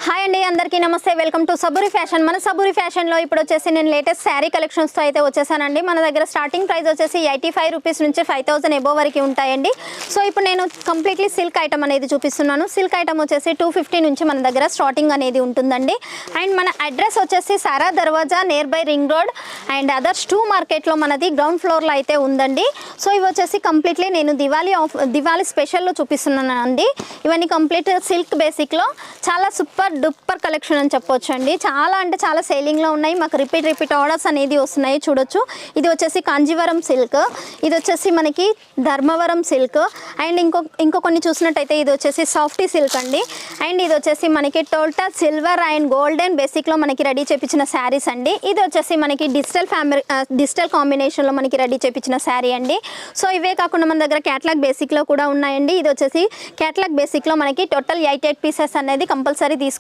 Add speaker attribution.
Speaker 1: Hi అండి, అందరికీ నమస్తే. Welcome to Saburi fashion. మన సబూరి ఫ్యాషన్లో ఇప్పుడు వచ్చేసి నేను లేటెస్ట్ శారీ కలెక్షన్స్తో అయితే వచ్చేసానండి. మన దగ్గర స్టార్టింగ్ ప్రైస్ వచ్చేసి 85 రూపీస్ నుంచి 5000 ఎబో వరకు ఉంటాయండి. సో ఇప్పుడు నేను కంప్లీట్లీ సిల్క్ ఐటమ్ అనేది చూపిస్తున్నాను. సిల్క్ ఐటమ్ వచ్చేసి 250 నుంచి మన దగ్గర స్టార్టింగ్ అనేది ఉంటుందండి. అండ్ మన అడ్రస్ వచ్చేసి సారా దర్వాజా near by ring road and others 2 మార్కెట్లో మనది గ్రౌండ్ ఫ్లోర్లో అయితే ఉందండి. సో ఇవి వచ్చేసి కంప్లీట్లీ నేను దివాళీ స్పెషల్లో చూపిస్తున్నాను అండి. ఇవన్నీ కంప్లీట్ సిల్క్ బేసిక్లో చాలా సూపర్ డూపర్ కలెక్షన్ అని చెప్పొచ్చు అండి. చాలా అంటే చాలా సేలింగ్లో ఉన్నాయి. మాకు రిపీట్ ఆర్డర్స్ అనేది వస్తున్నాయి. చూడొచ్చు, ఇది వచ్చేసి కాంజీవరం సిల్క్, ఇది వచ్చేసి మనకి ధర్మవరం సిల్క్ అండ్ ఇంకో కొన్ని చూసినట్టయితే ఇది వచ్చేసి సాఫ్టీ సిల్క్ అండి. అండ్ ఇది వచ్చేసి మనకి టోటా సిల్వర్ అండ్ గోల్డెన్ బేసిక్లో మనకి రెడీ చేపించిన శారీస్ అండి. ఇది వచ్చేసి మనకి డిజిటల్ కాంబినేషన్లో మనకి రెడీ చేపించిన శారీ అండి. సో ఇవే కాకుండా మన దగ్గర క్యాటలాగ్ బేసిక్లో కూడా ఉన్నాయండి. ఇది వచ్చేసి క్యాటలాగ్ బేసిక్లో మనకి టోటల్ 88 పీసెస్ అనేది కంపల్సరీ